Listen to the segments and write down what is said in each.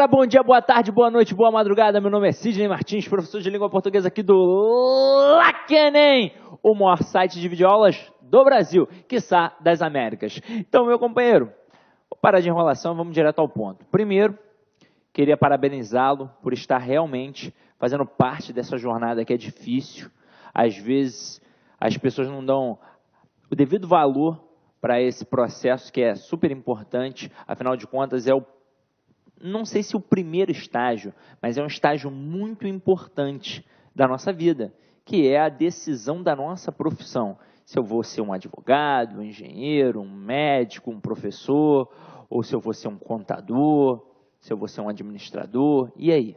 galera, bom dia, boa tarde, boa noite, boa madrugada. Meu nome é Sidney Martins, professor de língua portuguesa aqui do LACENEM, o maior site de videoaulas do Brasil, quiçá das Américas. Então, meu companheiro, vou parar de enrolação e vamos direto ao ponto. Primeiro, queria parabenizá-lo por estar realmente fazendo parte dessa jornada que é difícil. Às vezes, as pessoas não dão o devido valor para esse processo que é super importante, afinal de contas, não sei se o primeiro estágio, mas é um estágio muito importante da nossa vida, que é a decisão da nossa profissão. Se eu vou ser um advogado, um engenheiro, um médico, um professor, ou se eu vou ser um contador, se eu vou ser um administrador, e aí?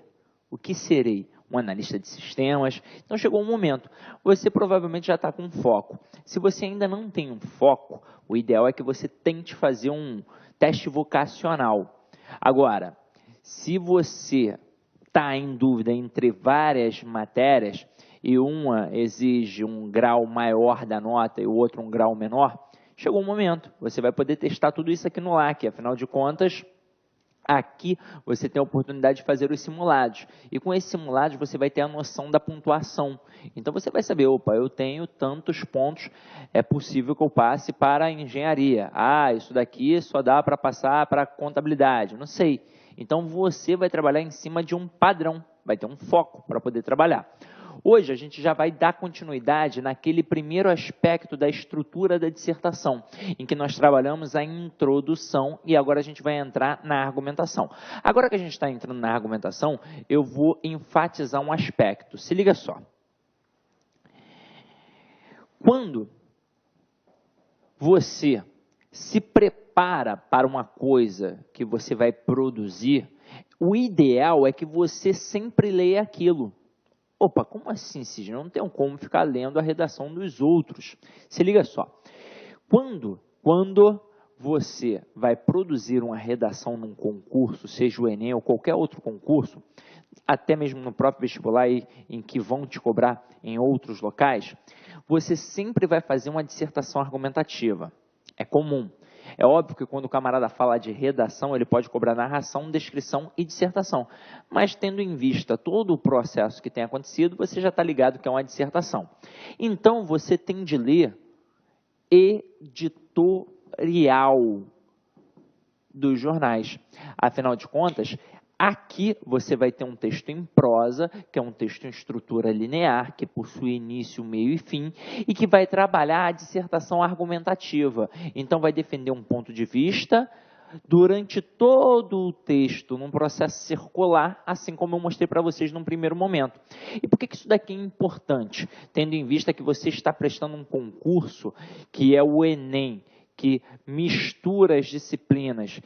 O que serei? Um analista de sistemas? Então chegou um momento, você provavelmente já está com foco. Se você ainda não tem um foco, o ideal é que você tente fazer um teste vocacional. Agora, se você está em dúvida entre várias matérias e uma exige um grau maior da nota e o outro um grau menor, chegou um momento, você vai poder testar tudo isso aqui no LAC, afinal de contas, aqui você tem a oportunidade de fazer os simulados. E com esses simulados você vai ter a noção da pontuação. Então você vai saber, opa, eu tenho tantos pontos, é possível que eu passe para a engenharia. Ah, isso daqui só dá para passar para a contabilidade. Não sei. Então você vai trabalhar em cima de um padrão, vai ter um foco para poder trabalhar. Hoje a gente já vai dar continuidade naquele primeiro aspecto da estrutura da dissertação, em que nós trabalhamos a introdução e agora a gente vai entrar na argumentação. Agora que a gente está entrando na argumentação, eu vou enfatizar um aspecto. Se liga só. Quando você se prepara para uma coisa que você vai produzir, o ideal é que você sempre leia aquilo. Opa, como assim, Sidney? Não tem como ficar lendo a redação dos outros. Se liga só. Quando você vai produzir uma redação num concurso, seja o Enem ou qualquer outro concurso, até mesmo no próprio vestibular em que vão te cobrar em outros locais, você sempre vai fazer uma dissertação argumentativa. É comum. É óbvio que quando o camarada fala de redação, ele pode cobrar narração, descrição e dissertação. Mas tendo em vista todo o processo que tem acontecido, você já está ligado que é uma dissertação. Então, você tem de ler editorial dos jornais. Afinal de contas, aqui você vai ter um texto em prosa, que é um texto em estrutura linear, que possui início, meio e fim, e que vai trabalhar a dissertação argumentativa. Então, vai defender um ponto de vista durante todo o texto, num processo circular, assim como eu mostrei para vocês num primeiro momento. E por que isso daqui é importante? Tendo em vista que você está prestando um concurso, que é o Enem, que mistura as disciplinas.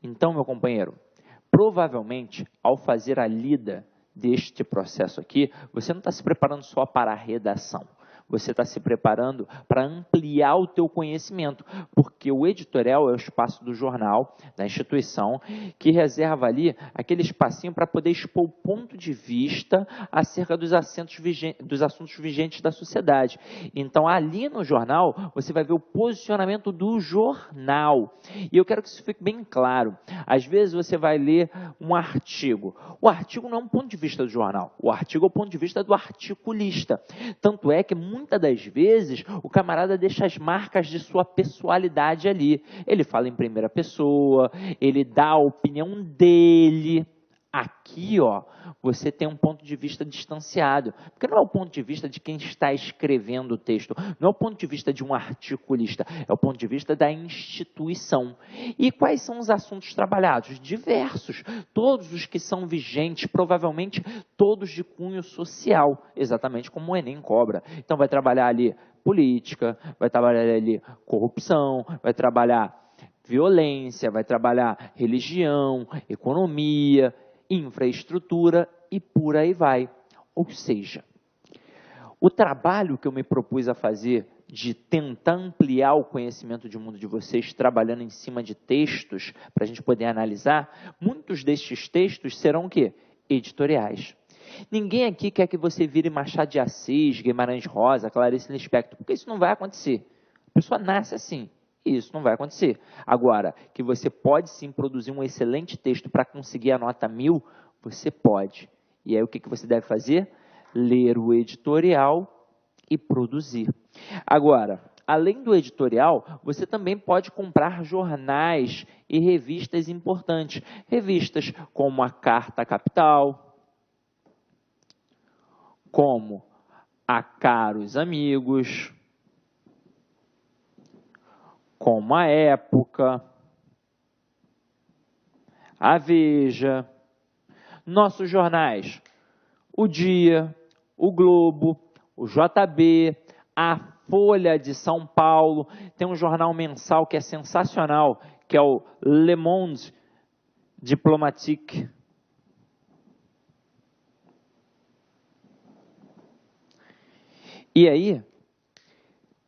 Então, meu companheiro, provavelmente, ao fazer a lida deste processo aqui, você não está se preparando só para a redação. Você está se preparando para ampliar o teu conhecimento, porque o editorial é o espaço do jornal, da instituição, que reserva ali aquele espacinho para poder expor o ponto de vista acerca dos assuntos vigentes da sociedade. Então, ali no jornal, você vai ver o posicionamento do jornal. E eu quero que isso fique bem claro. Às vezes, você vai ler um artigo. O artigo não é um ponto de vista do jornal. O artigo é o ponto de vista do articulista. Tanto é que, muitas das vezes, o camarada deixa as marcas de sua pessoalidade ali. Ele fala em primeira pessoa, ele dá a opinião dele. Aqui, ó, você tem um ponto de vista distanciado, porque não é o ponto de vista de quem está escrevendo o texto, não é o ponto de vista de um articulista, é o ponto de vista da instituição. E quais são os assuntos trabalhados? Diversos, todos os que são vigentes, provavelmente todos de cunho social, exatamente como o Enem cobra. Então vai trabalhar ali política, vai trabalhar ali corrupção, vai trabalhar violência, vai trabalhar religião, economia, infraestrutura e por aí vai. Ou seja, o trabalho que eu me propus a fazer de tentar ampliar o conhecimento de mundo de vocês, trabalhando em cima de textos, para a gente poder analisar, muitos destes textos serão o quê? Editoriais. Ninguém aqui quer que você vire Machado de Assis, Guimarães Rosa, Clarice Lispector, porque isso não vai acontecer. A pessoa nasce assim. Isso não vai acontecer. Agora, que você pode sim produzir um excelente texto para conseguir a nota 1000, você pode. E aí o que você deve fazer? Ler o editorial e produzir. Agora, além do editorial, você também pode comprar jornais e revistas importantes. Revistas como a Carta Capital, como a Caros Amigos, como a Época, a Veja, nossos jornais, o Dia, o Globo, o JB, a Folha de São Paulo, tem um jornal mensal que é sensacional, que é o Le Monde Diplomatique. E aí,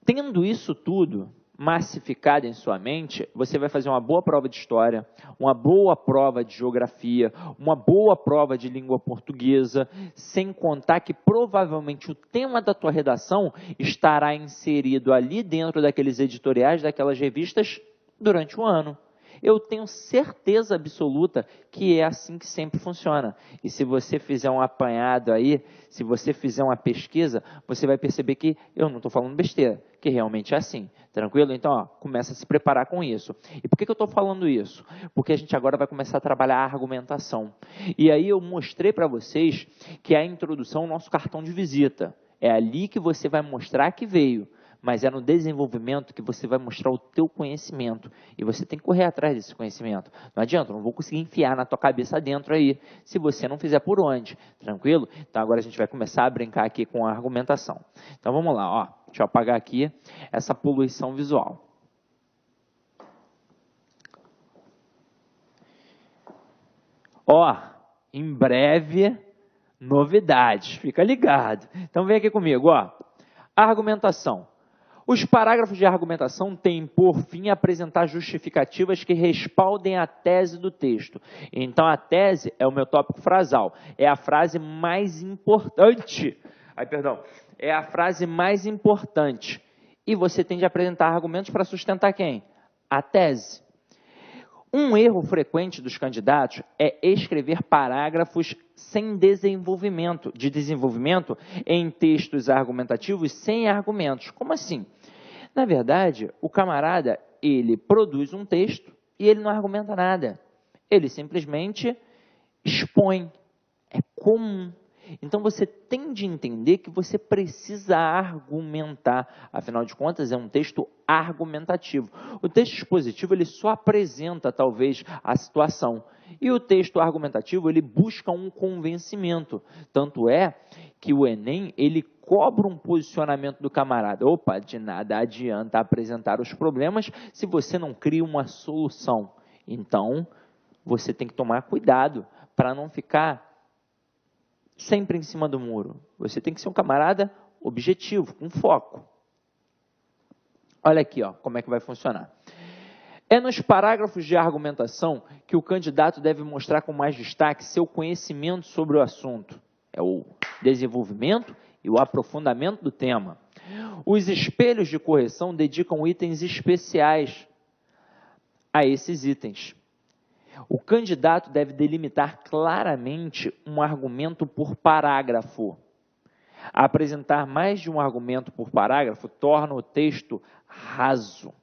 tendo isso tudo massificado em sua mente, você vai fazer uma boa prova de história, uma boa prova de geografia, uma boa prova de língua portuguesa, sem contar que provavelmente o tema da tua redação estará inserido ali dentro daqueles editoriais, daquelas revistas, durante o ano. Eu tenho certeza absoluta que é assim que sempre funciona. E se você fizer um apanhado aí, se você fizer uma pesquisa, você vai perceber que eu não estou falando besteira, que realmente é assim. Tranquilo? Então, ó, começa a se preparar com isso. E por que eu estou falando isso? Porque a gente agora vai começar a trabalhar a argumentação. E aí eu mostrei para vocês que a introdução é o nosso cartão de visita. É ali que você vai mostrar que veio. Mas é no desenvolvimento que você vai mostrar o teu conhecimento. E você tem que correr atrás desse conhecimento. Não adianta, eu não vou conseguir enfiar na tua cabeça dentro aí, se você não fizer por onde. Tranquilo? Então agora a gente vai começar a brincar aqui com a argumentação. Então vamos lá, ó. Deixa eu apagar aqui essa poluição visual. Ó, em breve, novidades. Fica ligado. Então vem aqui comigo, ó. Argumentação. Os parágrafos de argumentação têm, por fim, apresentar justificativas que respaldem a tese do texto. Então, a tese é o meu tópico frasal. É a frase mais importante. É a frase mais importante. E você tem de apresentar argumentos para sustentar quem? A tese. Um erro frequente dos candidatos é escrever parágrafos sem desenvolvimento, em textos argumentativos sem argumentos. Como assim? Na verdade, o camarada, ele produz um texto e ele não argumenta nada. Ele simplesmente expõe. É comum. Então, você tem de entender que você precisa argumentar. Afinal de contas, é um texto argumentativo. O texto expositivo, ele só apresenta, talvez, a situação. E o texto argumentativo, ele busca um convencimento. Tanto é que o Enem, ele cobra um posicionamento do camarada. Opa, de nada adianta apresentar os problemas se você não cria uma solução. Então, você tem que tomar cuidado para não ficar sempre em cima do muro. Você tem que ser um camarada objetivo, com foco. Olha aqui, ó, como é que vai funcionar. É nos parágrafos de argumentação que o candidato deve mostrar com mais destaque seu conhecimento sobre o assunto. É o desenvolvimento e o aprofundamento do tema. Os espelhos de correção dedicam itens especiais a esses itens. O candidato deve delimitar claramente um argumento por parágrafo. Apresentar mais de um argumento por parágrafo torna o texto raso.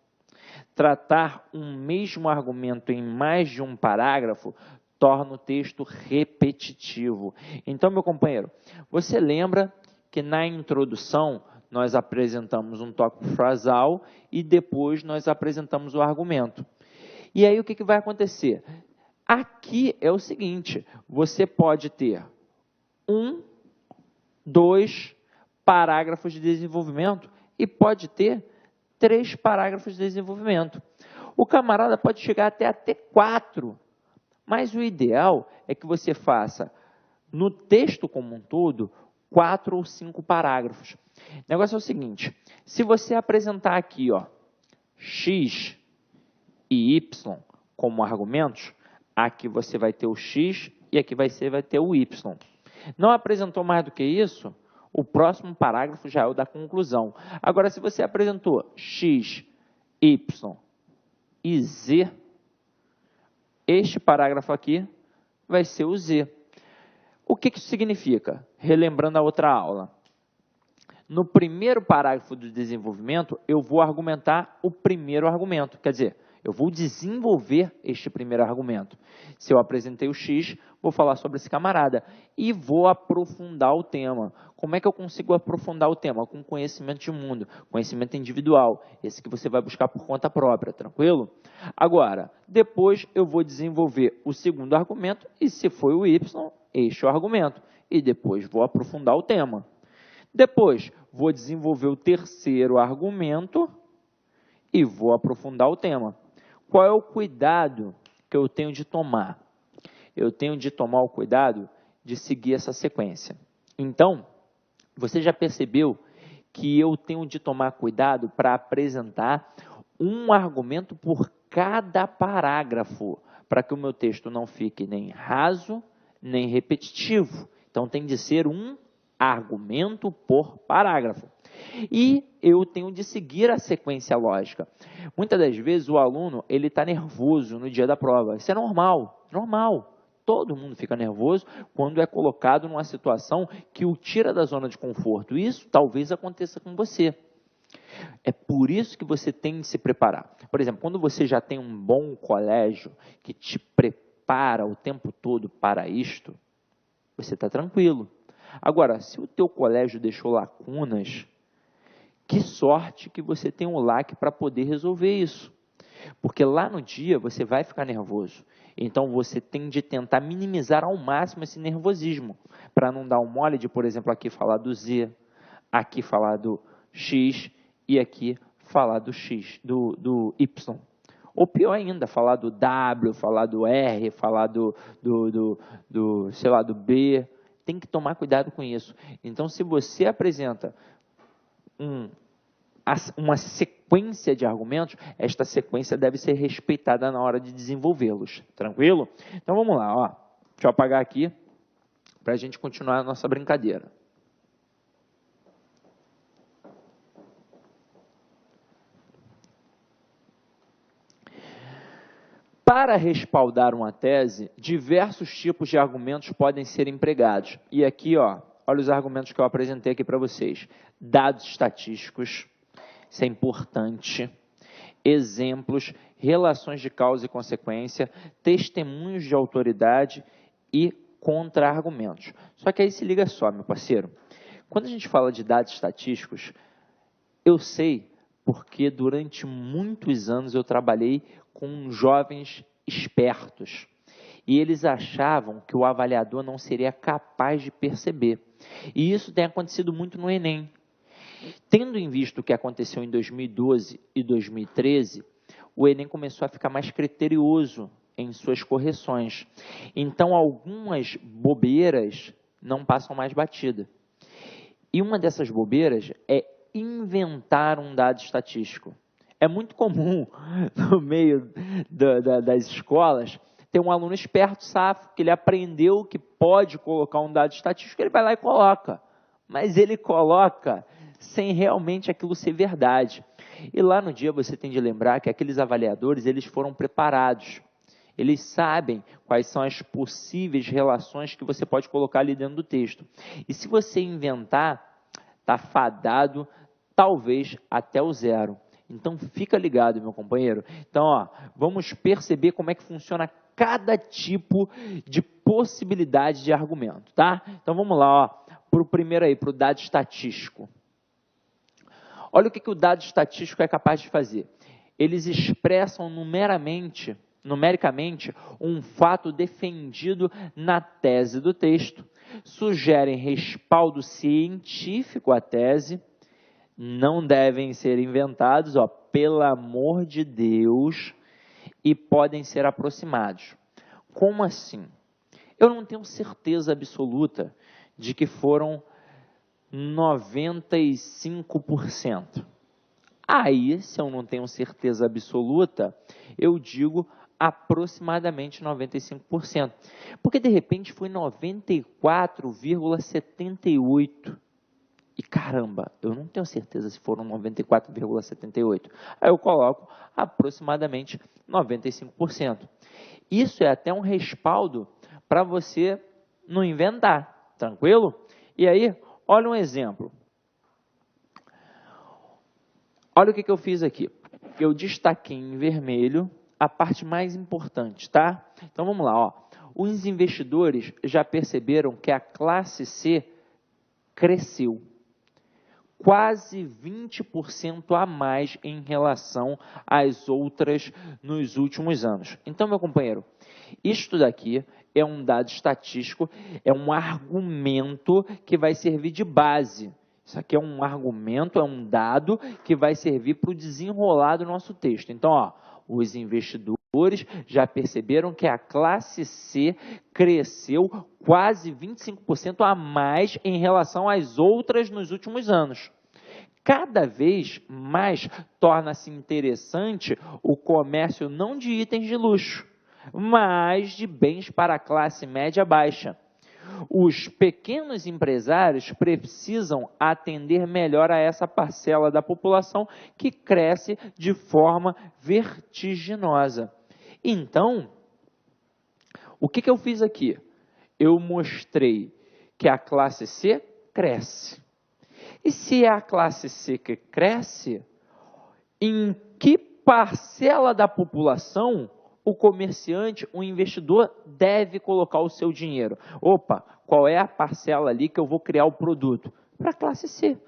Tratar um mesmo argumento em mais de um parágrafo torna o texto repetitivo. Então, meu companheiro, você lembra que na introdução nós apresentamos um tópico frasal e depois nós apresentamos o argumento. E aí o que vai acontecer? Aqui é o seguinte, você pode ter 1, 2 parágrafos de desenvolvimento e pode ter 3 parágrafos de desenvolvimento. O camarada pode chegar até 4, mas o ideal é que você faça, no texto como um todo, 4 ou 5 parágrafos. O negócio é o seguinte, se você apresentar aqui, ó, X e Y como argumentos, aqui você vai ter o X e aqui vai ter o Y. Não apresentou mais do que isso, o próximo parágrafo já é o da conclusão. Agora, se você apresentou X, Y e Z, este parágrafo aqui vai ser o Z. O que isso significa? Relembrando a outra aula. No primeiro parágrafo do desenvolvimento, eu vou argumentar o primeiro argumento. Quer dizer, eu vou desenvolver este primeiro argumento. Se eu apresentei o X, vou falar sobre esse camarada e vou aprofundar o tema. Como é que eu consigo aprofundar o tema? Com conhecimento de mundo, conhecimento individual, esse que você vai buscar por conta própria, tranquilo? Agora, depois eu vou desenvolver o segundo argumento e se foi o Y, este é o argumento. E depois vou aprofundar o tema. Depois, vou desenvolver o terceiro argumento e vou aprofundar o tema. Qual é o cuidado que eu tenho de tomar? Eu tenho de tomar o cuidado de seguir essa sequência. Então, você já percebeu que eu tenho de tomar cuidado para apresentar um argumento por cada parágrafo, para que o meu texto não fique nem raso, nem repetitivo. Então, tem de ser um argumento por parágrafo. E eu tenho de seguir a sequência lógica. Muitas das vezes o aluno ele está nervoso no dia da prova. Isso é normal, normal. Todo mundo fica nervoso quando é colocado numa situação que o tira da zona de conforto. Isso talvez aconteça com você. É por isso que você tem de se preparar. Por exemplo, quando você já tem um bom colégio que te prepara o tempo todo para isto, você está tranquilo. Agora, se o teu colégio deixou lacunas, que sorte que você tem um LAC para poder resolver isso. Porque lá no dia você vai ficar nervoso. Então você tem de tentar minimizar ao máximo esse nervosismo. Para não dar um mole de, por exemplo, aqui falar do Z, aqui falar do X e aqui falar do X, do Y. Ou pior ainda, falar do W, falar do R, falar sei lá, do B. Tem que tomar cuidado com isso. Então, se você apresenta uma sequência de argumentos, esta sequência deve ser respeitada na hora de desenvolvê-los. Tranquilo? Então, vamos lá. Ó. Deixa eu apagar aqui para a gente continuar a nossa brincadeira. Para respaldar uma tese, diversos tipos de argumentos podem ser empregados. E aqui, ó, olha os argumentos que eu apresentei aqui para vocês. Dados estatísticos, isso é importante. Exemplos, relações de causa e consequência, testemunhos de autoridade e contra-argumentos. Só que aí se liga só, meu parceiro. Quando a gente fala de dados estatísticos, eu sei porque durante muitos anos eu trabalhei com jovens espertos. E eles achavam que o avaliador não seria capaz de perceber. E isso tem acontecido muito no Enem. Tendo em vista o que aconteceu em 2012 e 2013, o Enem começou a ficar mais criterioso em suas correções. Então, algumas bobeiras não passam mais batida. E uma dessas bobeiras é inventar um dado estatístico. É muito comum no meio das escolas ter um aluno esperto, safo, que ele aprendeu que pode colocar um dado estatístico, ele vai lá e coloca. Mas ele coloca sem realmente aquilo ser verdade. E lá no dia você tem de lembrar que aqueles avaliadores, eles foram preparados. Eles sabem quais são as possíveis relações que você pode colocar ali dentro do texto. E se você inventar, está fadado, talvez, até o zero. Então, fica ligado, meu companheiro. Então, ó, vamos perceber como é que funciona cada tipo de possibilidade de argumento, tá? Então, vamos lá, ó, para o primeiro aí, para o dado estatístico. Olha o que o dado estatístico é capaz de fazer. Eles expressam numericamente um fato defendido na tese do texto, sugerem respaldo científico à tese, não devem ser inventados, ó, pelo amor de Deus, e podem ser aproximados. Como assim? Eu não tenho certeza absoluta de que foram 95%. Aí, se eu não tenho certeza absoluta, eu digo aproximadamente 95%. Porque, de repente, foi 94,78%. E caramba, eu não tenho certeza se foram 94,78. Aí eu coloco aproximadamente 95%. Isso é até um respaldo para você não inventar, tranquilo? E aí, olha um exemplo. Olha o que eu fiz aqui. Eu destaquei em vermelho a parte mais importante, tá? Então vamos lá, ó. Os investidores já perceberam que a classe C cresceu quase 20% a mais em relação às outras nos últimos anos. Então, meu companheiro, isto daqui é um dado estatístico, é um argumento que vai servir de base. Isso aqui é um argumento, é um dado que vai servir para o desenrolar do nosso texto. Então, ó, os investidores já perceberam que a classe C cresceu quase 25% a mais em relação às outras nos últimos anos. Cada vez mais torna-se interessante o comércio não de itens de luxo, mas de bens para a classe média baixa. Os pequenos empresários precisam atender melhor a essa parcela da população que cresce de forma vertiginosa. Então, o que eu fiz aqui? Eu mostrei que a classe C cresce. E se é a classe C que cresce, em que parcela da população o comerciante, o investidor deve colocar o seu dinheiro? Opa, qual é a parcela ali que eu vou criar o produto? Para a classe C.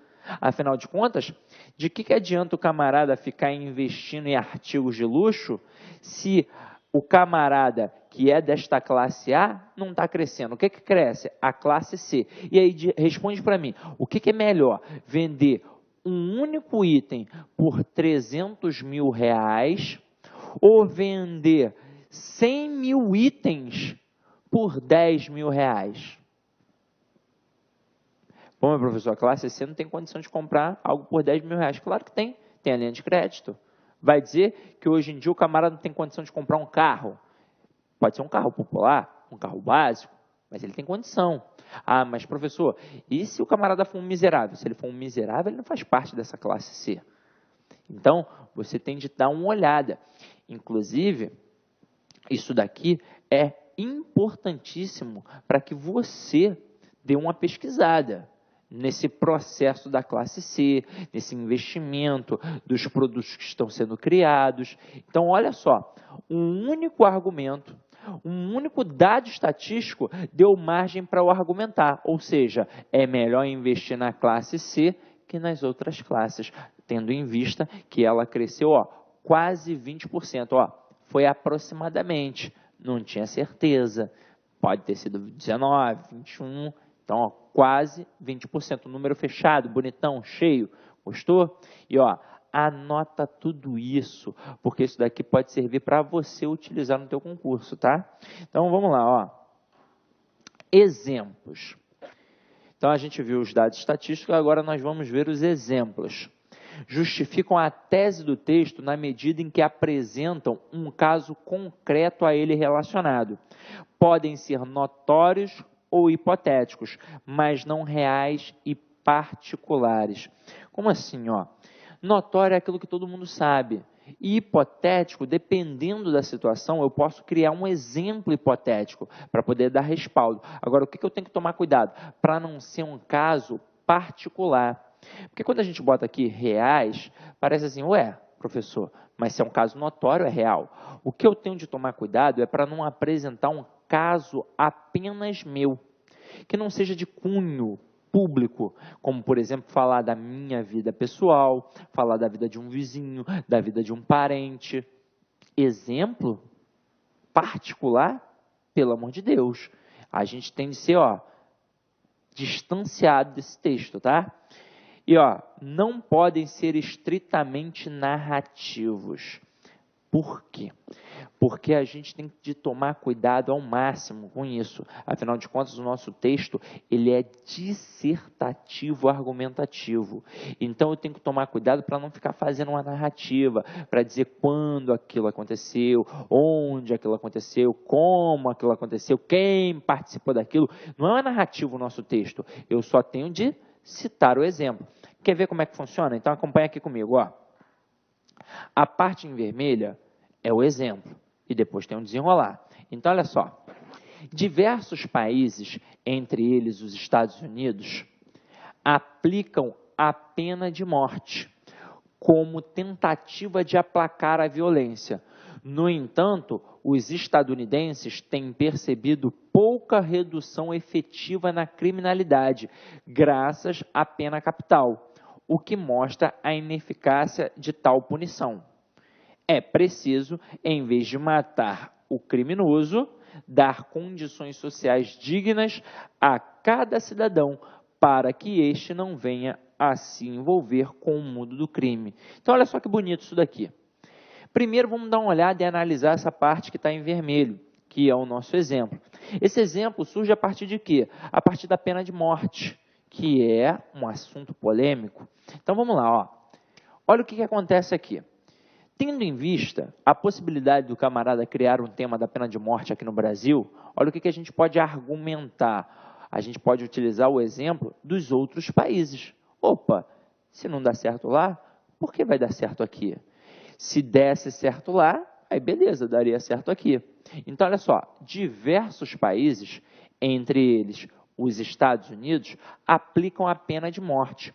Afinal de contas, de que adianta o camarada ficar investindo em artigos de luxo se o camarada que é desta classe A não está crescendo? O que cresce? A classe C. E aí responde para mim, o que é melhor? Vender um único item por 300 mil reais ou vender 100 mil itens por 10 mil reais? Bom, meu professor, a classe C não tem condição de comprar algo por 10 mil reais. Claro que tem, tem a linha de crédito. Vai dizer que hoje em dia o camarada não tem condição de comprar um carro. Pode ser um carro popular, um carro básico, mas ele tem condição. Ah, mas professor, e se o camarada for um miserável? Se ele for um miserável, ele não faz parte dessa classe C. Então, você tem de dar uma olhada. Inclusive, isso daqui é importantíssimo para que você dê uma pesquisada nesse processo da classe C, nesse investimento, dos produtos que estão sendo criados. Então, olha só, um único argumento, um único dado estatístico deu margem para eu argumentar, ou seja, é melhor investir na classe C que nas outras classes, tendo em vista que ela cresceu, ó, quase 20%, ó, foi aproximadamente, não tinha certeza, pode ter sido 19, 21, então, ó, quase 20%, número fechado, bonitão, cheio, gostou? E, ó, anota tudo isso, porque isso daqui pode servir para você utilizar no teu concurso, tá? Então, vamos lá, ó. Exemplos. Então, a gente viu os dados estatísticos, agora nós vamos ver os exemplos. Justificam a tese do texto na medida em que apresentam um caso concreto a ele relacionado. Podem ser notórios ou hipotéticos, mas não reais e particulares. Como assim, ó? Notório é aquilo que todo mundo sabe. E hipotético, dependendo da situação, eu posso criar um exemplo hipotético para poder dar respaldo. Agora, o que eu tenho que tomar cuidado? Para não ser um caso particular. Porque quando a gente bota aqui reais, parece assim, ué, professor, mas se é um caso notório, é real. O que eu tenho de tomar cuidado é para não apresentar um caso apenas meu, que não seja de cunho público, como, por exemplo, falar da minha vida pessoal, falar da vida de um vizinho, da vida de um parente. Exemplo particular, pelo amor de Deus. A gente tem de ser, ó, distanciado desse texto, tá? E, ó, não podem ser estritamente narrativos. Por quê? Porque a gente tem de tomar cuidado ao máximo com isso. Afinal de contas, o nosso texto, ele é dissertativo argumentativo. Então, eu tenho que tomar cuidado para não ficar fazendo uma narrativa, para dizer quando aquilo aconteceu, onde aquilo aconteceu, como aquilo aconteceu, quem participou daquilo. Não é uma narrativa o nosso texto. Eu só tenho de citar o exemplo. Quer ver como é que funciona? Então acompanha aqui comigo, ó. A parte em vermelha é o exemplo e depois tem um desenrolar. Então olha só, diversos países, entre eles os Estados Unidos, aplicam a pena de morte como tentativa de aplacar a violência. No entanto, os estadunidenses têm percebido pouca redução efetiva na criminalidade, graças à pena capital, o que mostra a ineficácia de tal punição. É preciso, em vez de matar o criminoso, dar condições sociais dignas a cada cidadão para que este não venha a se envolver com o mundo do crime. Então, olha só que bonito isso daqui. Primeiro, vamos dar uma olhada e analisar essa parte que está em vermelho, que é o nosso exemplo. Esse exemplo surge a partir de quê? A partir da pena de morte, que é um assunto polêmico. Então, vamos lá, ó. Olha o que acontece aqui. Tendo em vista a possibilidade do camarada criar um tema da pena de morte aqui no Brasil, olha o que a gente pode argumentar. A gente pode utilizar o exemplo dos outros países. Opa, se não dá certo lá, por que vai dar certo aqui? Se desse certo lá, aí beleza, daria certo aqui. Então, olha só, diversos países, entre eles os Estados Unidos, aplicam a pena de morte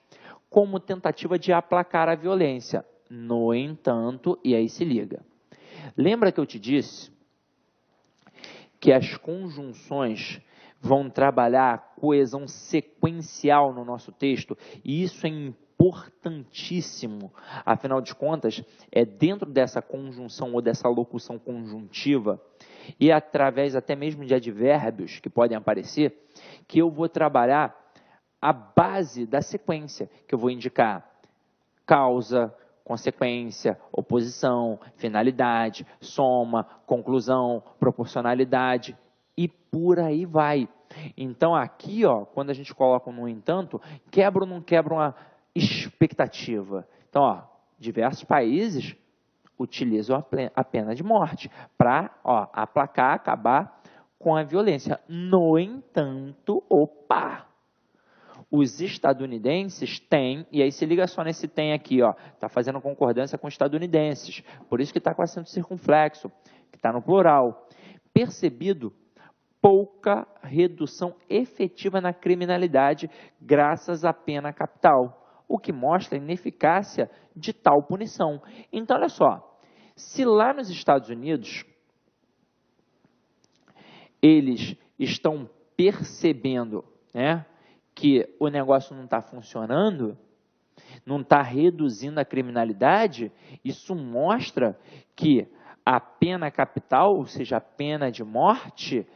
como tentativa de aplacar a violência. No entanto, e aí se liga, lembra que eu te disse que as conjunções vão trabalhar a coesão sequencial no nosso texto, e isso é importantíssimo. Afinal de contas, é dentro dessa conjunção ou dessa locução conjuntiva, e através até mesmo de advérbios que podem aparecer, que eu vou trabalhar a base da sequência, que eu vou indicar causa, consequência, oposição, finalidade, soma, conclusão, proporcionalidade e por aí vai. Então, aqui, ó, quando a gente coloca um no entanto, quebra ou não quebra uma expectativa. Então, ó, diversos países utilizam a pena de morte para aplacar, acabar com a violência. No entanto, os estadunidenses têm, e aí se liga só nesse tem aqui, ó, está fazendo concordância com estadunidenses, por isso que está com acento circunflexo, que está no plural. Percebido pouca redução efetiva na criminalidade graças à pena capital, o que mostra a ineficácia de tal punição. Então, olha só, se lá nos Estados Unidos eles estão percebendo, né, que o negócio não está funcionando, não está reduzindo a criminalidade, isso mostra que a pena capital, ou seja, a pena de morte,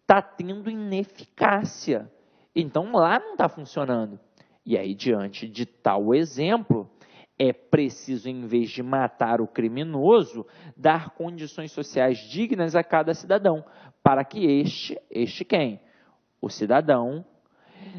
está tendo ineficácia. Então, lá não está funcionando. E aí, diante de tal exemplo, é preciso, em vez de matar o criminoso, dar condições sociais dignas a cada cidadão, para que este quem? O cidadão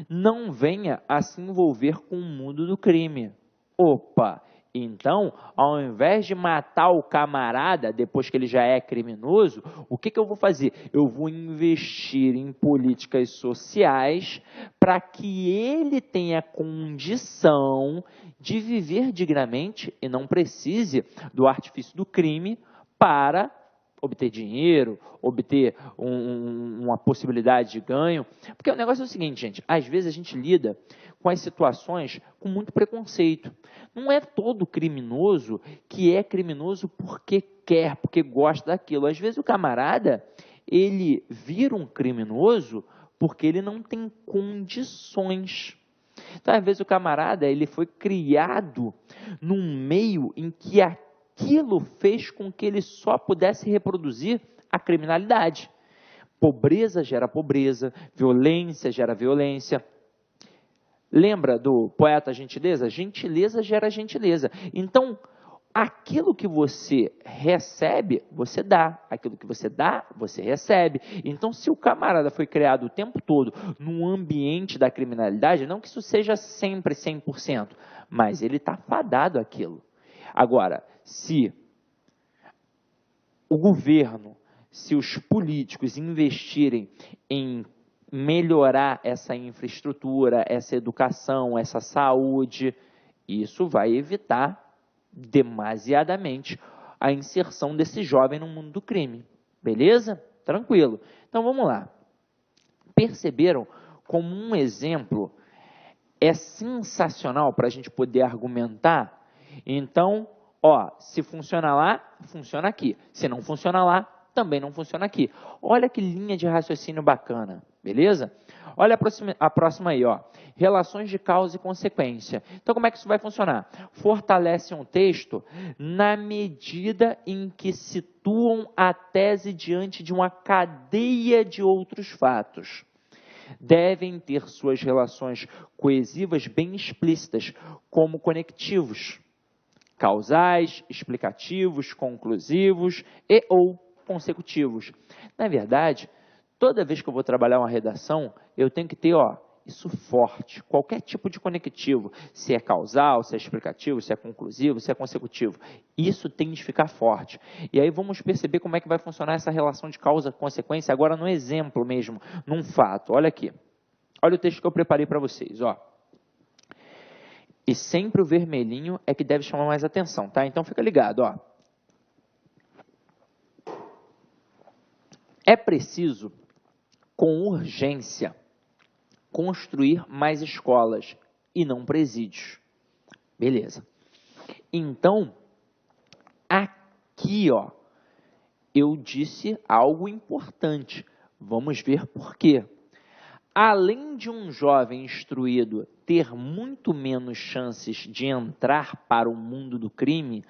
não venha a se envolver com o mundo do crime. Opa! Então, ao invés de matar o camarada depois que ele já é criminoso, o que eu vou fazer? Eu vou investir em políticas sociais para que ele tenha condição de viver dignamente e não precise do artifício do crime para obter dinheiro, obter uma possibilidade de ganho. Porque o negócio é o seguinte, gente, às vezes a gente lida com as situações com muito preconceito. Não é todo criminoso que é criminoso porque quer, porque gosta daquilo. Às vezes o camarada, ele vira um criminoso porque ele não tem condições. Então, às vezes o camarada, ele foi criado num meio em que aquilo fez com que ele só pudesse reproduzir a criminalidade. Pobreza gera pobreza, violência gera violência. Lembra do poeta Gentileza? Gentileza gera gentileza. Então, aquilo que você recebe, você dá. Aquilo que você dá, você recebe. Então, se o camarada foi criado o tempo todo num ambiente da criminalidade, não que isso seja sempre 100%, mas ele está fadado àquilo. Agora, se o governo, se os políticos investirem em melhorar essa infraestrutura, essa educação, essa saúde. Isso vai evitar demasiadamente a inserção desse jovem no mundo do crime. Beleza? Tranquilo. Então vamos lá. Perceberam como um exemplo é sensacional para a gente poder argumentar? Então, ó, se funciona lá, funciona aqui. Se não funciona lá, também não funciona aqui. Olha que linha de raciocínio bacana, beleza? Olha a próxima aí, ó. Relações de causa e consequência. Então, como é que isso vai funcionar? Fortalece um texto na medida em que situam a tese diante de uma cadeia de outros fatos. Devem ter suas relações coesivas bem explícitas, como conectivos, causais, explicativos, conclusivos e ou consecutivos. Na verdade, toda vez que eu vou trabalhar uma redação, eu tenho que ter, ó, isso forte, qualquer tipo de conectivo, se é causal, se é explicativo, se é conclusivo, se é consecutivo. Isso tem de ficar forte. E aí vamos perceber como é que vai funcionar essa relação de causa-consequência agora no exemplo mesmo, num fato. Olha aqui. Olha o texto que eu preparei para vocês, ó. E sempre o vermelhinho é que deve chamar mais atenção, tá? Então fica ligado, ó. É preciso, com urgência, construir mais escolas e não presídios. Beleza. Então, aqui, ó, eu disse algo importante. Vamos ver por quê. Além de um jovem instruído ter muito menos chances de entrar para o mundo do crime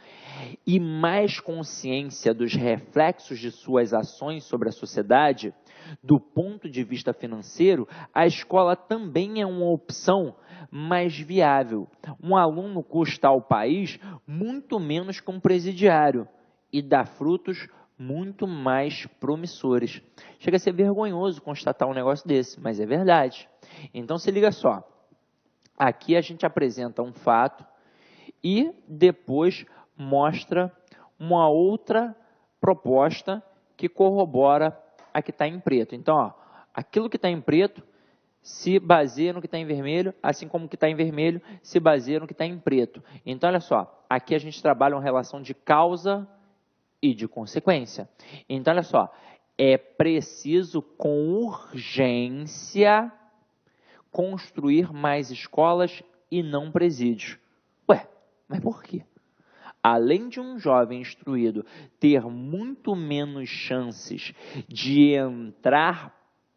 e mais consciência dos reflexos de suas ações sobre a sociedade, do ponto de vista financeiro, a escola também é uma opção mais viável. Um aluno custa ao país muito menos que um presidiário e dá frutos muito mais promissores. Chega a ser vergonhoso constatar um negócio desse, mas é verdade. Então se liga só. Aqui a gente apresenta um fato e depois mostra uma outra proposta que corrobora a que está em preto. Então, ó, aquilo que está em preto se baseia no que está em vermelho, assim como o que está em vermelho se baseia no que está em preto. Então, olha só, aqui a gente trabalha uma relação de causa e de consequência. Então, olha só, é preciso com urgência construir mais escolas e não presídios. Ué, mas por quê? Além de um jovem instruído ter muito menos chances de entrar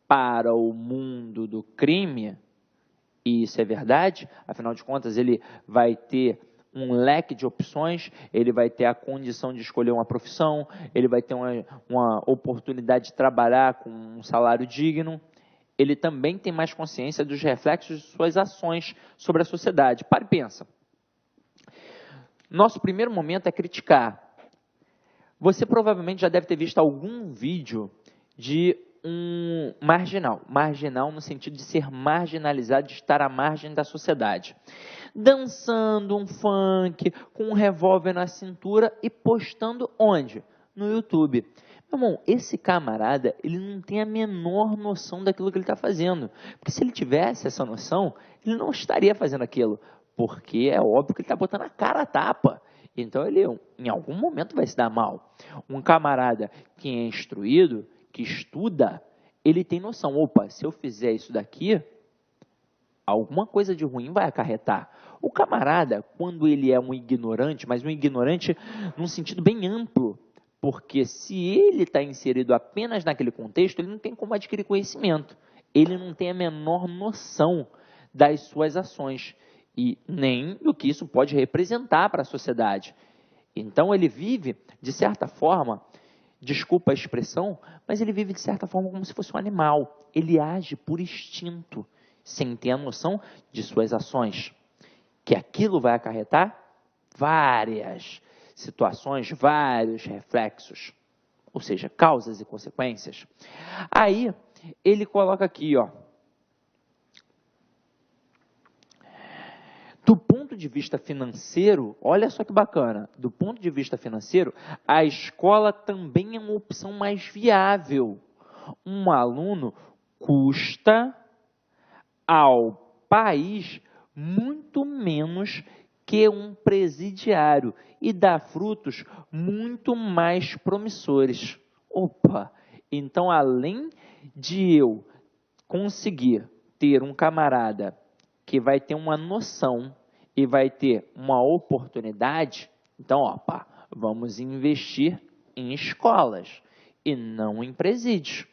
para o mundo do crime, e isso é verdade, afinal de contas ele vai ter um leque de opções, ele vai ter a condição de escolher uma profissão, ele vai ter uma oportunidade de trabalhar com um salário digno, ele também tem mais consciência dos reflexos de suas ações sobre a sociedade. Para e pensa. Nosso primeiro momento é criticar. Você provavelmente já deve ter visto algum vídeo de um marginal. Marginal no sentido de ser marginalizado, de estar à margem da sociedade. Dançando um funk, com um revólver na cintura e postando onde? No YouTube. Meu irmão, esse camarada, ele não tem a menor noção daquilo que ele está fazendo. Porque se ele tivesse essa noção, ele não estaria fazendo aquilo. Porque é óbvio que ele está botando a cara a tapa. Então, ele em algum momento vai se dar mal. Um camarada que é instruído, que estuda, ele tem noção. Opa, se eu fizer isso daqui, alguma coisa de ruim vai acarretar. O camarada, quando ele é um ignorante, mas um ignorante num sentido bem amplo, porque se ele está inserido apenas naquele contexto, ele não tem como adquirir conhecimento. Ele não tem a menor noção das suas ações e nem do que isso pode representar para a sociedade. Então ele vive, de certa forma, desculpa a expressão, mas ele vive de certa forma como se fosse um animal. Ele age por instinto, sem ter a noção de suas ações. Que aquilo vai acarretar várias situações, vários reflexos, ou seja, causas e consequências. Aí, ele coloca aqui, ó, do ponto de vista financeiro, olha só que bacana, do ponto de vista financeiro, a escola também é uma opção mais viável. Um aluno custa ao país muito menos que um presidiário e dá frutos muito mais promissores. Opa! Então, além de eu conseguir ter um camarada que vai ter uma noção e vai ter uma oportunidade, então, opa, vamos investir em escolas e não em presídios.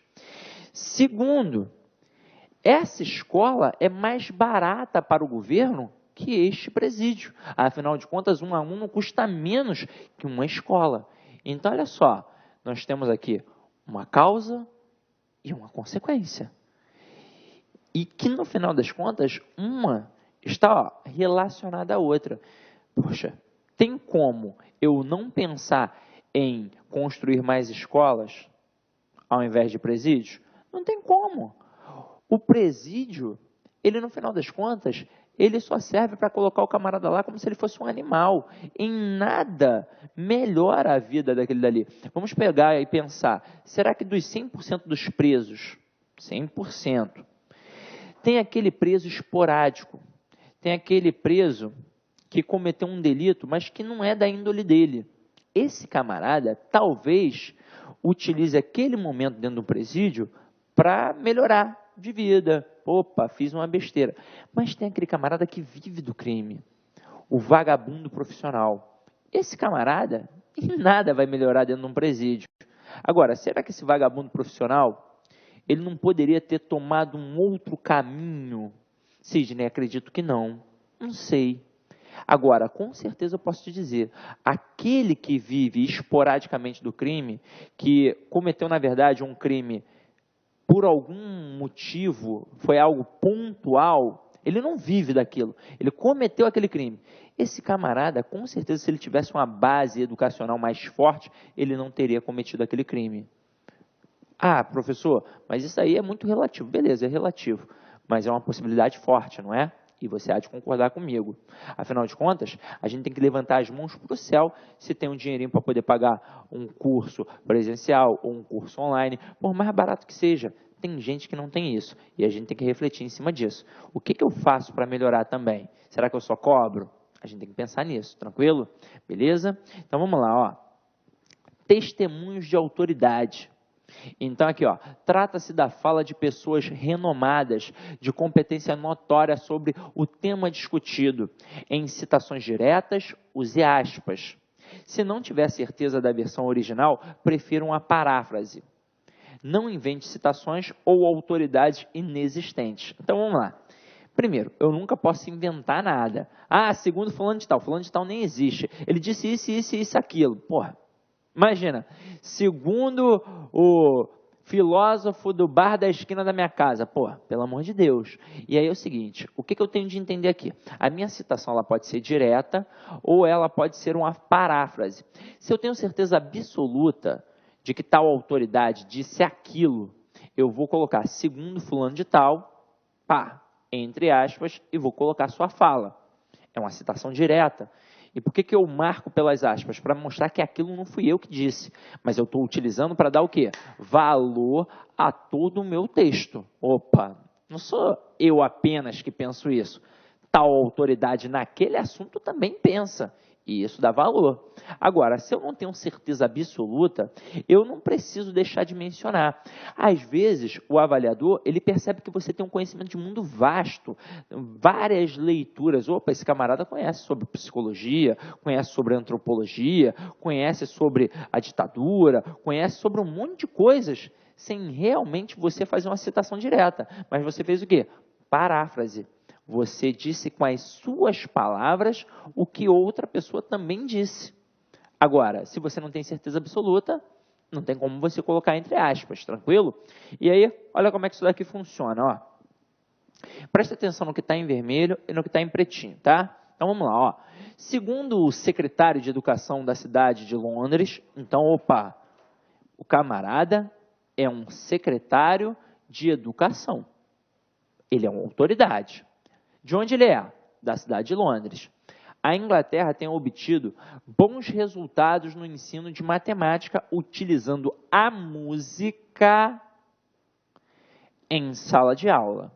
Segundo, essa escola é mais barata para o governo que este presídio. Afinal de contas, 1 a 1 não custa menos que uma escola. Então, olha só, nós temos aqui uma causa e uma consequência. E que, no final das contas, uma está relacionada à outra. Poxa, tem como eu não pensar em construir mais escolas ao invés de presídios? Não tem como. O presídio, ele no final das contas, ele só serve para colocar o camarada lá como se ele fosse um animal. Em nada melhora a vida daquele dali. Vamos pegar e pensar, será que dos 100% dos presos, 100%, tem aquele preso esporádico, tem aquele preso que cometeu um delito, mas que não é da índole dele. Esse camarada, talvez, utilize aquele momento dentro do presídio para melhorar de vida. Opa, fiz uma besteira. Mas tem aquele camarada que vive do crime, o vagabundo profissional. Esse camarada, em nada vai melhorar dentro de um presídio. Agora, será que esse vagabundo profissional, ele não poderia ter tomado um outro caminho? Sidney, acredito que não. Não sei. Agora, com certeza eu posso te dizer, aquele que vive esporadicamente do crime, que cometeu, na verdade, um crime por algum motivo, foi algo pontual, ele não vive daquilo, ele cometeu aquele crime. Esse camarada, com certeza, se ele tivesse uma base educacional mais forte, ele não teria cometido aquele crime. Ah, professor, mas isso aí é muito relativo. Beleza, é relativo, mas é uma possibilidade forte, não é? E você há de concordar comigo. Afinal de contas, a gente tem que levantar as mãos para o céu se tem um dinheirinho para poder pagar um curso presencial ou um curso online, por mais barato que seja. Tem gente que não tem isso e a gente tem que refletir em cima disso. O que eu faço para melhorar também? Será que eu só cobro? A gente tem que pensar nisso, tranquilo? Beleza? Então vamos lá, ó. Testemunhos de autoridade. Então, aqui, ó, trata-se da fala de pessoas renomadas, de competência notória sobre o tema discutido. Em citações diretas, use aspas. Se não tiver certeza da versão original, prefira uma paráfrase. Não invente citações ou autoridades inexistentes. Então, vamos lá. Primeiro, eu nunca posso inventar nada. Ah, segundo fulano de tal nem existe. Ele disse isso, isso, isso, aquilo. Porra. Imagina, segundo o filósofo do bar da esquina da minha casa. Pô, pelo amor de Deus. E aí é o seguinte, o que eu tenho de entender aqui? A minha citação ela pode ser direta ou ela pode ser uma paráfrase. Se eu tenho certeza absoluta de que tal autoridade disse aquilo, eu vou colocar segundo fulano de tal, pá, entre aspas, e vou colocar sua fala. É uma citação direta. E por que eu marco pelas aspas? Para mostrar que aquilo não fui eu que disse, mas eu estou utilizando para dar o quê? Valor a todo o meu texto. Opa, não sou eu apenas que penso isso. Tal autoridade naquele assunto também pensa. E isso dá valor. Agora, se eu não tenho certeza absoluta, eu não preciso deixar de mencionar. Às vezes, o avaliador, ele percebe que você tem um conhecimento de mundo vasto, várias leituras. Opa, esse camarada conhece sobre psicologia, conhece sobre antropologia, conhece sobre a ditadura, conhece sobre um monte de coisas, sem realmente você fazer uma citação direta. Mas você fez o quê? Paráfrase. Você disse com as suas palavras o que outra pessoa também disse. Agora, se você não tem certeza absoluta, não tem como você colocar entre aspas, tranquilo? E aí, olha como é que isso daqui funciona, ó. Presta atenção no que está em vermelho e no que está em pretinho, tá? Então, vamos lá, ó. Segundo o secretário de Educação da cidade de Londres, então, opa, o camarada é um secretário de Educação. Ele é uma autoridade. De onde ele é? Da cidade de Londres. A Inglaterra tem obtido bons resultados no ensino de matemática utilizando a música em sala de aula.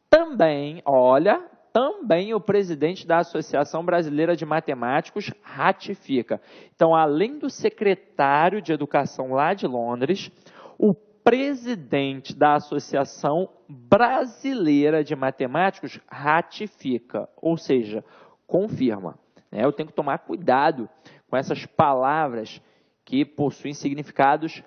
Também, olha, também o presidente da Associação Brasileira de Matemáticos ratifica. Então, além do secretário de Educação lá de Londres, o presidente da Associação Brasileira de Matemáticos ratifica, ou seja, confirma. Eu tenho que tomar cuidado com essas palavras que possuem significados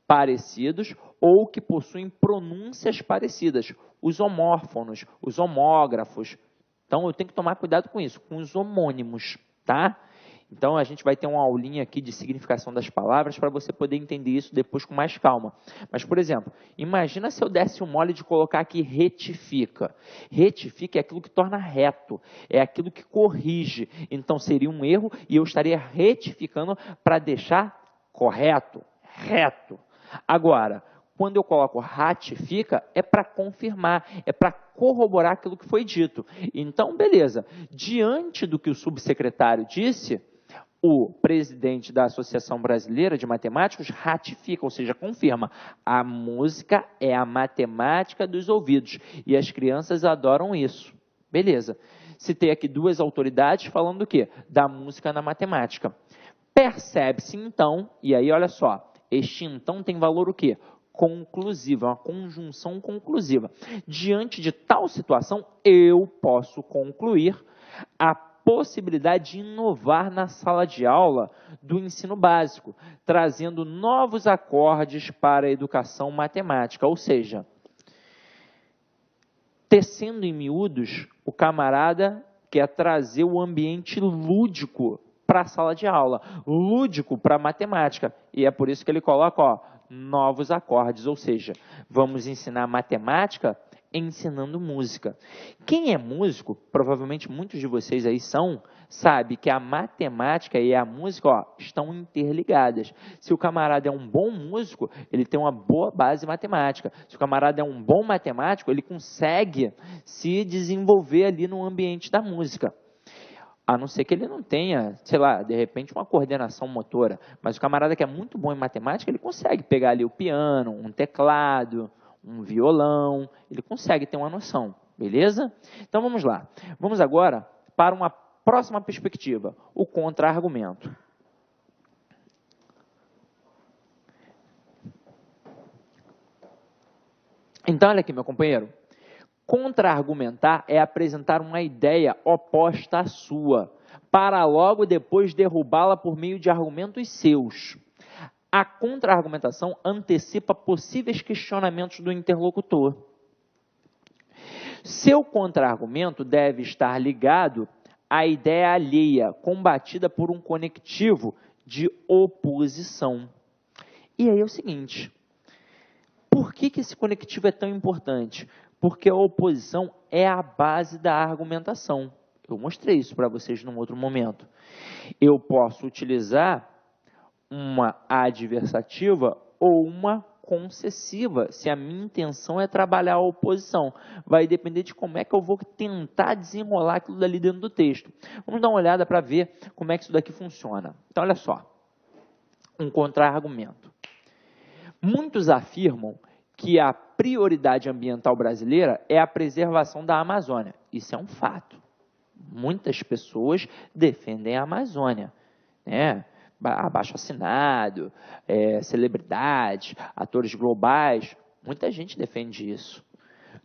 parecidos ou que possuem pronúncias parecidas. Os homófonos, os homógrafos. Então, eu tenho que tomar cuidado com isso, com os homônimos, tá? Então, a gente vai ter uma aulinha aqui de significação das palavras para você poder entender isso depois com mais calma. Mas, por exemplo, imagina se eu desse o mole de colocar aqui retifica. Retifica é aquilo que torna reto, é aquilo que corrige. Então, seria um erro e eu estaria retificando para deixar correto, reto. Agora, quando eu coloco ratifica, é para confirmar, é para corroborar aquilo que foi dito. Então, beleza. Diante do que o subsecretário disse, o presidente da Associação Brasileira de Matemáticos ratifica, ou seja, confirma. A música é a matemática dos ouvidos e as crianças adoram isso. Beleza. Citei aqui duas autoridades falando do quê? Da música na matemática. Percebe-se então, e aí olha só, este então tem valor o quê? Conclusiva, uma conjunção conclusiva. Diante de tal situação, eu posso concluir a possibilidade de inovar na sala de aula do ensino básico, trazendo novos acordes para a educação matemática, ou seja, tecendo em miúdos, o camarada quer trazer o ambiente lúdico para a sala de aula, lúdico para a matemática, e é por isso que ele coloca, ó, novos acordes, ou seja, vamos ensinar matemática ensinando música. Quem é músico, provavelmente muitos de vocês aí são, sabe que a matemática e a música, ó, estão interligadas. Se o camarada é um bom músico, ele tem uma boa base matemática. Se o camarada é um bom matemático, ele consegue se desenvolver ali no ambiente da música. A não ser que ele não tenha, sei lá, de repente uma coordenação motora. Mas o camarada que é muito bom em matemática, ele consegue pegar ali o piano, um teclado, um violão, ele consegue ter uma noção, beleza? Então vamos lá. Vamos agora para uma próxima perspectiva, o contra-argumento. Então olha aqui, meu companheiro. Contra-argumentar é apresentar uma ideia oposta à sua, para logo depois derrubá-la por meio de argumentos seus. A contra-argumentação antecipa possíveis questionamentos do interlocutor. Seu contra-argumento deve estar ligado à ideia alheia, combatida por um conectivo de oposição. E aí é o seguinte, por que esse conectivo é tão importante? Porque a oposição é a base da argumentação. Eu mostrei isso para vocês num outro momento. Eu posso utilizar uma adversativa ou uma concessiva, se a minha intenção é trabalhar a oposição. Vai depender de como é que eu vou tentar desenrolar aquilo dali dentro do texto. Vamos dar uma olhada para ver como é que isso daqui funciona. Então, olha só. Um contra-argumento. Muitos afirmam que a prioridade ambiental brasileira é a preservação da Amazônia. Isso é um fato. Muitas pessoas defendem a Amazônia, né? Abaixo-assinado, celebridades, atores globais, muita gente defende isso.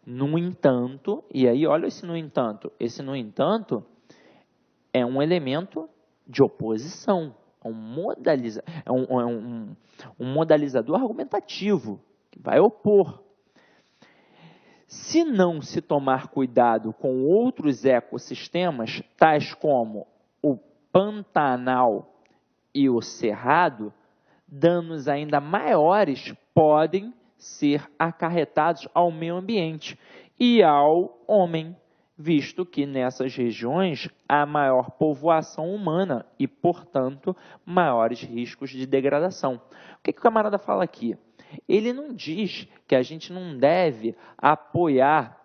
No entanto, e aí olha esse no entanto é um elemento de oposição, um modalizador argumentativo, que vai opor. Se não se tomar cuidado com outros ecossistemas, tais como o Pantanal e o Cerrado, danos ainda maiores podem ser acarretados ao meio ambiente e ao homem, visto que nessas regiões há maior povoação humana e, portanto, maiores riscos de degradação. O que o camarada fala aqui? Ele não diz que a gente não deve apoiar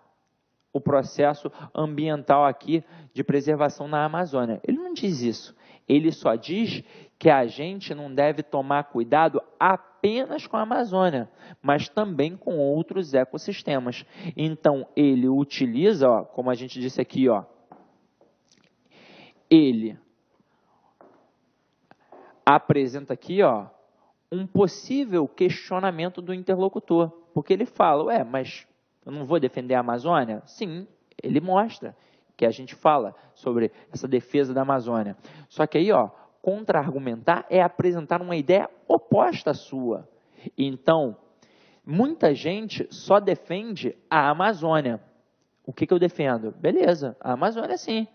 o processo ambiental aqui de preservação na Amazônia. Ele não diz isso. Ele só diz que a gente não deve tomar cuidado apenas com a Amazônia, mas também com outros ecossistemas. Então, ele utiliza, ó, como a gente disse aqui, ó, ele apresenta aqui, ó, um possível questionamento do interlocutor, porque ele fala, ué, mas eu não vou defender a Amazônia? Sim, ele mostra que a gente fala sobre essa defesa da Amazônia. Só que aí, ó, contra-argumentar é apresentar uma ideia oposta à sua. Então, muita gente só defende a Amazônia. O que eu defendo? Beleza, a Amazônia sim,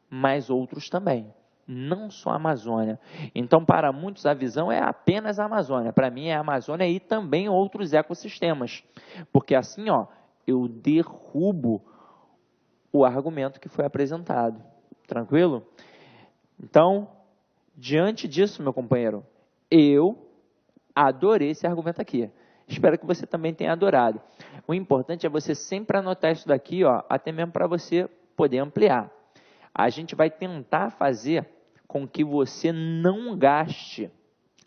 mas outros também. Não só a Amazônia. Então, para muitos, a visão é apenas a Amazônia. Para mim, é a Amazônia e também outros ecossistemas. Porque assim, ó, eu derrubo o argumento que foi apresentado. Tranquilo? Então, diante disso, meu companheiro, eu adorei esse argumento aqui. Espero que você também tenha adorado. O importante é você sempre anotar isso daqui, ó, até mesmo para você poder ampliar. A gente vai tentar fazer com que você não gaste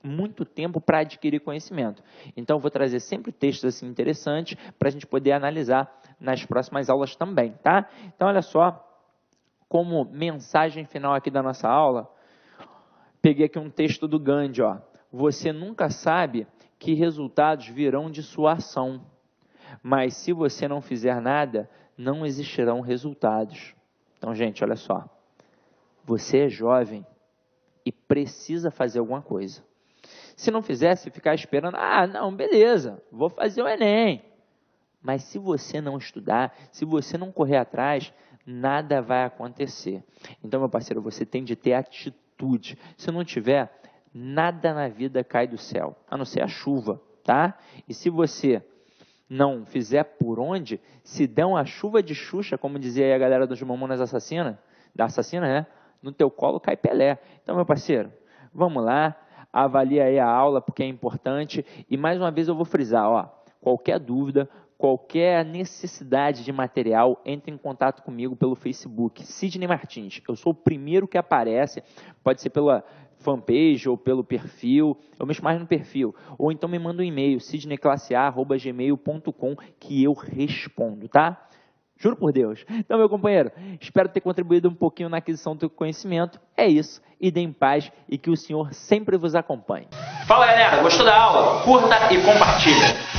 muito tempo para adquirir conhecimento. Então, eu vou trazer sempre textos assim, interessantes para a gente poder analisar nas próximas aulas também, tá? Então, olha só, como mensagem final aqui da nossa aula, peguei aqui um texto do Gandhi, ó. Você nunca sabe que resultados virão de sua ação, mas se você não fizer nada, não existirão resultados. Então, gente, olha só, você é jovem e precisa fazer alguma coisa. Se não fizer, se ficar esperando, não, beleza, vou fazer o Enem. Mas se você não estudar, se você não correr atrás, nada vai acontecer. Então, meu parceiro, você tem de ter atitude. Se não tiver, nada na vida cai do céu, a não ser a chuva, tá? E se você não fizer por onde, se der uma chuva de Xuxa, como dizia aí a galera dos Mamonas Assassina, né? No teu colo cai Pelé. Então, meu parceiro, vamos lá, avalia aí a aula, porque é importante. E mais uma vez eu vou frisar, ó, qualquer dúvida, qualquer necessidade de material, entre em contato comigo pelo Facebook, Sidney Martins. Eu sou o primeiro que aparece, pode ser pela fanpage ou pelo perfil, eu mexo mais no perfil, ou então me manda um e-mail, sidneyclassea@gmail.com, que eu respondo, tá? Juro por Deus. Então, meu companheiro, espero ter contribuído um pouquinho na aquisição do teu conhecimento. É isso. Idem em paz e que o Senhor sempre vos acompanhe. Fala, galera. Gostou da aula? Curta e compartilha.